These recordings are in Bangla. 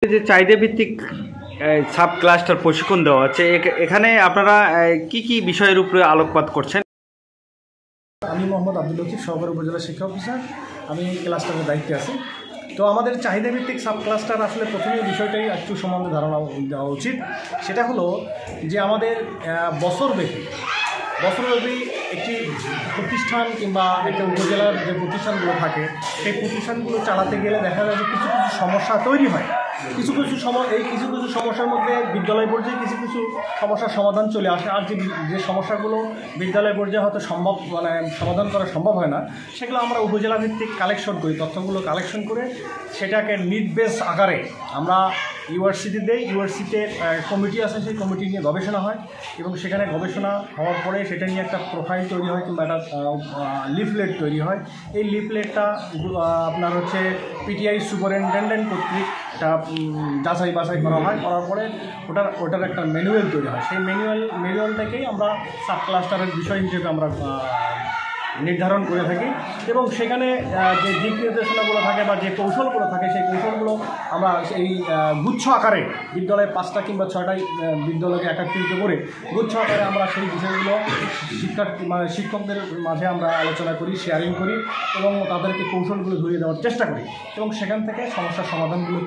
যে চাহিদা ভিত্তিক সাব ক্লাস্টার প্রশিক্ষণ দেওয়া হচ্ছে, এখানে আপনারা কি কি বিষয়ের উপরে আলোকপাত করছেন? আমি মোহাম্মদ আব্দুল লতিফ, সহকারী উপজেলা শিক্ষা অফিসার। আমি ক্লাস্টারের দায়িত্বে আছি। তো আমাদের চাহিদা ভিত্তিক সাব ক্লাস্টার আসলে প্রথমেই বিষয়টাই একটু সম্বন্ধে ধারণা দেওয়া উচিত। সেটা হলো যে আমাদের বছরব্যাপী একটি প্রতিষ্ঠান কিংবা একটা উপজেলার যে প্রতিষ্ঠানগুলো থাকে সেই প্রতিষ্ঠানগুলো চালাতে গেলে দেখা যায় যে কিছু কিছু সমস্যা তৈরি হয়। কিছু কিছু সমস্যার মধ্যে বিদ্যালয় পর্যায়ে কিছু সমস্যার সমাধান চলে আসে, আর যে সমস্যাগুলো বিদ্যালয় পর্যায়ে হয়তো সমাধান করা সম্ভব হয় না, সেগুলো আমরা উপজেলা ভিত্তিক কালেকশন করি। তথ্যগুলো কালেকশন করে সেটাকে নিড বেস আকারে আমরা ইউনিভার্সিটি দেই। ইউনিভার্সিটিতে কমিটি আছে, সেই কমিটি নিয়ে গবেষণা হয় এবং সেখানে গবেষণা হওয়ার পরে সেটা নিয়ে একটা প্রোফাইল তৈরি হয় কিংবা একটা লিফলেট তৈরি হয়। এই লিফলেটটা আপনার হচ্ছে পিটিআই সুপারিনটেনডেন্ট কর্তৃক একটা যাচাই বাছাই করা হয়। করার পরে ওটার একটা ম্যানুয়াল তৈরি হয়। সেই ম্যানুয়ালটাকেই আমরা সাব ক্লাস্টারের বিষয় হিসেবে আমরা নির্ধারণ করে থাকি এবং সেখানে যে দিক নির্দেশনাগুলো থাকে বা যে কৌশলগুলো থাকে সেই কৌশলগুলো আমরা এই গুচ্ছ আকারে বিদ্যালয়ে 5টা কিংবা 6টায় বিদ্যালয়কে একত্রিত করে গুচ্ছ আকারে আমরা সেই বিষয়গুলো শিক্ষকদের মাঝে আমরা আলোচনা করি, শেয়ারিং করি এবং তাদেরকে কৌশলগুলো ধরিয়ে দেওয়ার চেষ্টা করি এবং সেখান থেকে সমস্যার সমাধানগুলো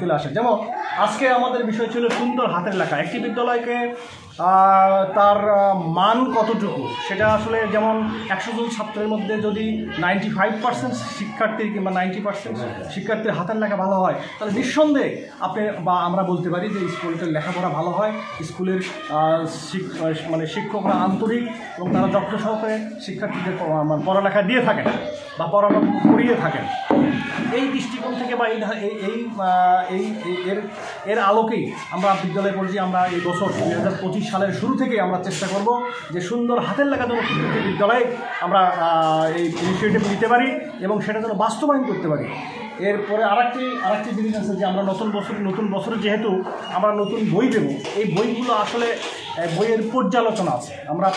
চলে আসে। যেমন আজকে আমাদের বিষয় ছিল সুন্দর হাতের লেখা। একটি বিদ্যালয়কে তার মান কতটুকু সেটা আসলে, যেমন 100 জন ছাত্রের মধ্যে যদি 95% শিক্ষার্থীর কিংবা 90% শিক্ষার্থীর হাতের লেখা ভালো হয়, তাহলে নিঃসন্দেহে আমরা বলতে পারি যে স্কুলটার লেখাপড়া ভালো হয়। স্কুলের শিক্ষকরা আন্তরিক এবং তারা যত্ন সহকারে শিক্ষার্থীদের পড়ালেখা দিয়ে থাকেন বা পড়ানো করিয়ে থাকেন। এই দৃষ্টিকোণ থেকে বা এর আলোকেই আমরা বিদ্যালয় পর্যায়ে আমরা এই বছর 2025 সালের শুরু থেকে আমরা চেষ্টা করব যে সুন্দর হাতের লেখা যেন বিদ্যালয়ে আমরা এই ইনিশিয়েটিভ নিতে পারি এবং সেটা যেন বাস্তবায়ন করতে পারি। এরপরে আরেকটি জিনিস আছে যে আমরা নতুন বছরে যেহেতু আমরা নতুন বই দেব, এই বইগুলো আসলে বইয়ের পর্যালোচনা আছে। আমরা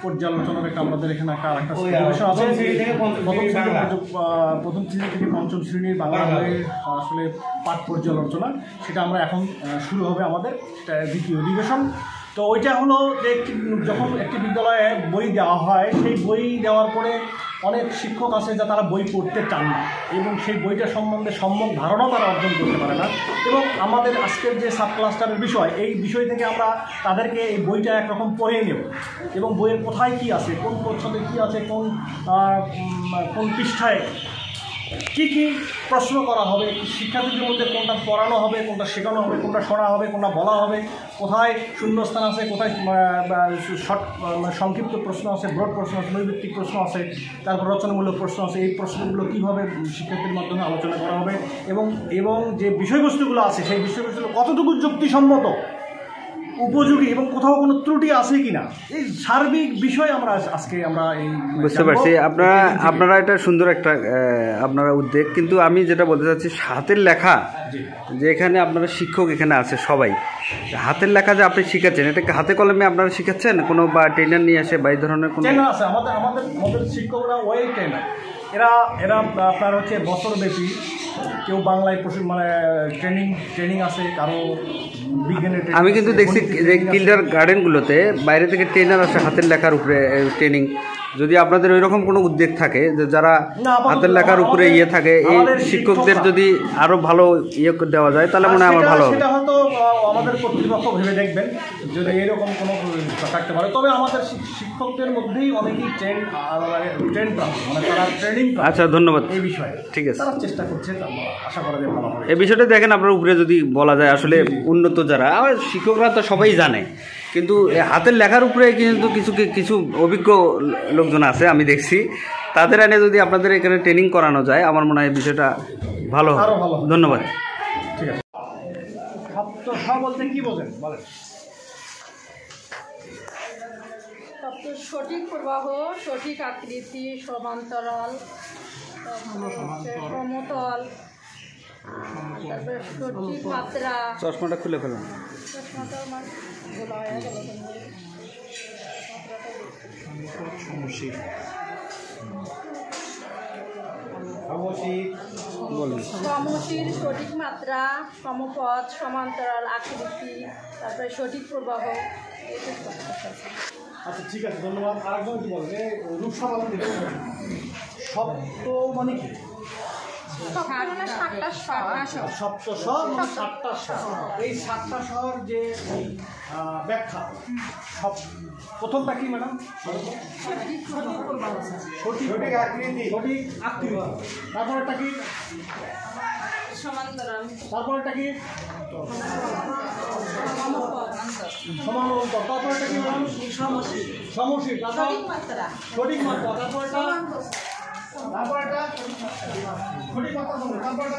পর্যালোচনার একটা আমাদের এখানে আরেকটা পরিবেশন আছে। প্রথম শ্রেণী থেকে পঞ্চম শ্রেণীর বাংলা বইয়ের আসলে পাঠ পর্যালোচনা, সেটা আমরা এখন শুরু হবে আমাদের দ্বিতীয় অধিবেশন। তো ওইটা হলো যে যখন একটি বিদ্যালয়ে বই দেওয়া হয়, সেই বই দেওয়ার পরে অনেক শিক্ষক আছে যা তারা বই পড়তে চান না এবং সেই বইটা সম্বন্ধে সম্যক ধারণাও তারা অর্জন করতে পারে না। এবং আমাদের আজকের যে সাব ক্লাস্টারের বিষয়, এই বিষয় থেকে আমরা তাদেরকে এই বইটা একরকম পড়িয়ে নেব এবং বইয়ের কোথায় কী আছে, কোন প্রচ্ছদে কী আছে, কোন পৃষ্ঠায় কী কী প্রশ্ন করা হবে, শিক্ষার্থীদের মধ্যে কোনটা পড়ানো হবে, কোনটা শেখানো হবে, কোনটা শোনা হবে, কোনটা বলা হবে, কোথায় শূন্যস্থান আছে, কোথায় সংক্ষিপ্ত প্রশ্ন আছে, ব্রড প্রশ্ন আছে, নৈর্ভিত্তিক প্রশ্ন আছে, তারপর রচনামূলক প্রশ্ন আছে। এই প্রশ্নগুলো কীভাবে শিক্ষার্থীর মাধ্যমে আলোচনা করা হবে এবং যে বিষয়বস্তুগুলো আছে সেই বিষয়বস্তুগুলো কতটুকু যুক্তিসম্মত, উপযোগী এবং কোথাও কোনো ত্রুটি আছে কিনা, এই সার্বিক বিষয় আমরা আজকে এই বুঝতে পারছি। আপনারা এটা সুন্দর একটা আপনারা উদ্যোগ, কিন্তু আমি যেটা বলতে চাচ্ছি হাতের লেখা যে এখানে আপনারা শিক্ষক এখানে আছে সবাই, হাতের লেখা যে আপনি শিখাচ্ছেন, এটাকে হাতে কলমে আপনারা শিখাচ্ছেন কোনো বা ট্রেনার নিয়ে আসে বা এই ধরনের কোনো ট্রেনার আছে? আমাদের শিক্ষকরা ওয়েল ট্রেনার। এরা আপনার হচ্ছে বছরব্যাপী কেউ বাংলায় ট্রেনিং আছে, কারো বিজ্ঞানের। আমি কিন্তু দেখছি যে কিন্ডার গার্ডেনগুলোতে বাইরে থেকে ট্রেনার আসে হাতের লেখার উপরে ট্রেনিং। যদি আপনাদের ওই রকম কোনো উদ্যোগ থাকে যে যারা হাতের লেখার উপরে থাকে, এই শিক্ষকদের যদি আরো ভালো দেওয়া যায় তাহলে মনে হয় আমার ভালো হবে। সেটা হয়তো আমাদের কর্তৃপক্ষ ভেবে দেখবেন যদি এরকম কোনো থাকতে পারে। তবে আমাদের শিক্ষকদের মধ্যেই অনেকেই ট্রেন প্রাপ্ত, তারা ট্রেনিং। আচ্ছা, ধন্যবাদ এই বিষয়ে। ঠিক আছে, তারা চেষ্টা করছে, আশা করা যায় ভালো হবে। এই বিষয়টা দেখেন আপনার উপরে যদি বলা যায়, আসলে উন্নত যারা শিক্ষকরা তো সবাই জানে, কিন্তু হাতের লেখার উপরে কিন্তু কিছু অভিজ্ঞ লোকজন আছে আমি দেখছি, তাদের এনে যদি আপনাদের এখানে ট্রেনিং করানো যায় আমার মনে হয় বিষয়টা ভালো হবে। ধন্যবাদ। ঠিক আছে। বলতে কি বোঝেন বলেন? সঠিক প্রবাহ, সঠিক আকৃতি, সমান্তরাল, সমতল, সঠিক মাত্রা। চশমাটা খুলে ফেলুন। সমস্যা বলুন। সমশীর সঠিক মাত্রা, সমপদ, সমান্তরাল আকৃতি, তারপরে সঠিক প্রবাহ, এইসব কথা আছে। আচ্ছা ঠিক আছে, ধন্যবাদ। আরেকজন কি বলবে রূপসা বলেন সপ্ত মানে কি? সপ্তস্বর মানে 7টা স্বর। এই 7টা স্বর যে ব্যাখ্যা, সব প্রথমটা কি ম্যাডাম? সঠিক আকৃতি। সঠিক আকৃতি। তারপরটা কি? সমান্তরাল। তারপরটা কি? সমান্তর। তারপরটা কি ম্যাডাম? সমশীর। তারপর সঠিক মাত্রা। সঠিক মাত্রা। তারপরটা তারপরটা সঠিক মাত্রা বলুন। তারপরটা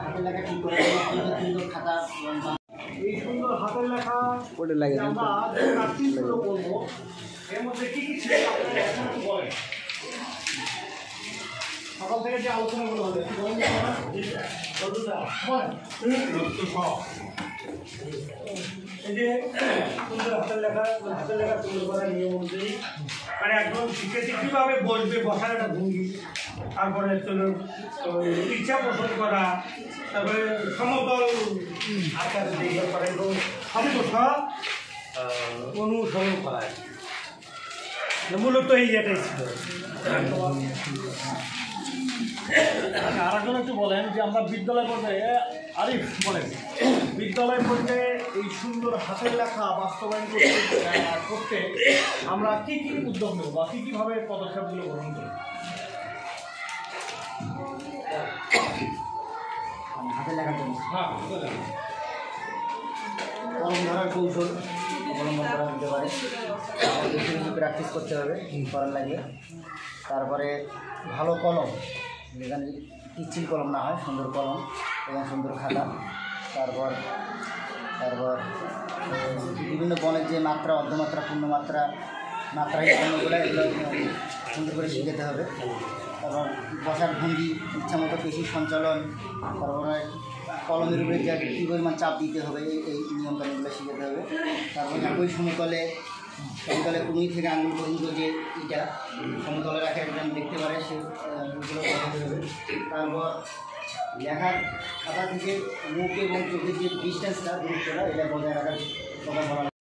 হাতের লেখা ঠিক করে সুন্দর খাতা এই সুন্দর হাতের লেখা ওটা লাগে আমরা যে প্র্যাকটিসগুলো করবো এর মধ্যে কি কি ছিল আপনারা একটু বলেন। সকাল থেকে যে আলোচনাগুলো হবে বলেন। এই যে সুন্দর হাতের লেখা সুন্দর করার নিয়ম অনুযায়ী মানে একজন শিক্ষার্থী কীভাবে বসবে, বসার একটা ভঙ্গি, তারপরে ইচ্ছা পোষণ করা, তারপরে সমতল আকারে দেখে করা এবং সব অনুসরণ করা। মূলত এই এটাই ছিল। আচ্ছা আরেকজন একটু বলেন যে আমরা বিদ্যালয় পর্যায়ে, আরিফ বলেন, বিদ্যালয় পর্যায়ে এই সুন্দর হাতের লেখা বাস্তবায়ন করতে আমরা কী কী উদ্যোগ নেব বা কী কীভাবে পদক্ষেপগুলো গ্রহণ করি? হাতের লেখার জন্য হ্যাঁ, কলম ধরার কৌশল অবলম্বন করা যেতে পারে। বেশি বেশি প্র্যাকটিস করতে হবে করার লাগলে। তারপরে ভালো কলম, যেখানে পিচ্ছিল কলম না হয়, সুন্দর কলম এবং সুন্দর খাতা। তারপর তারপর বিভিন্ন বনের যে মাত্রা, অর্ধমাত্রা, পূর্ণমাত্রা, মাত্রাহীন বর্ণগুলো এগুলো সুন্দর করে শিখাতে হবে। তারপর বসার ভঙ্গি, ইচ্ছামতো পেশি সঞ্চালন, তারপরে কলমের উপরে যে কী পরিমাণ চাপ দিতে হবে এই নিয়মকানুনগুলো শিখাতে হবে। তারপর একই সমতলে কুড়ি থেকে আঙুল পর্যন্ত যে এটা সমতলে রাখে একজন দেখতে পারে সেগুলো বোঝাতে হবে। তারপর লেখার খাতা থেকে মুখ এবং চোখের যে ডিস্টেন্সটা, দূরত্বটা, এটা বজায় রাখার কথা বলা।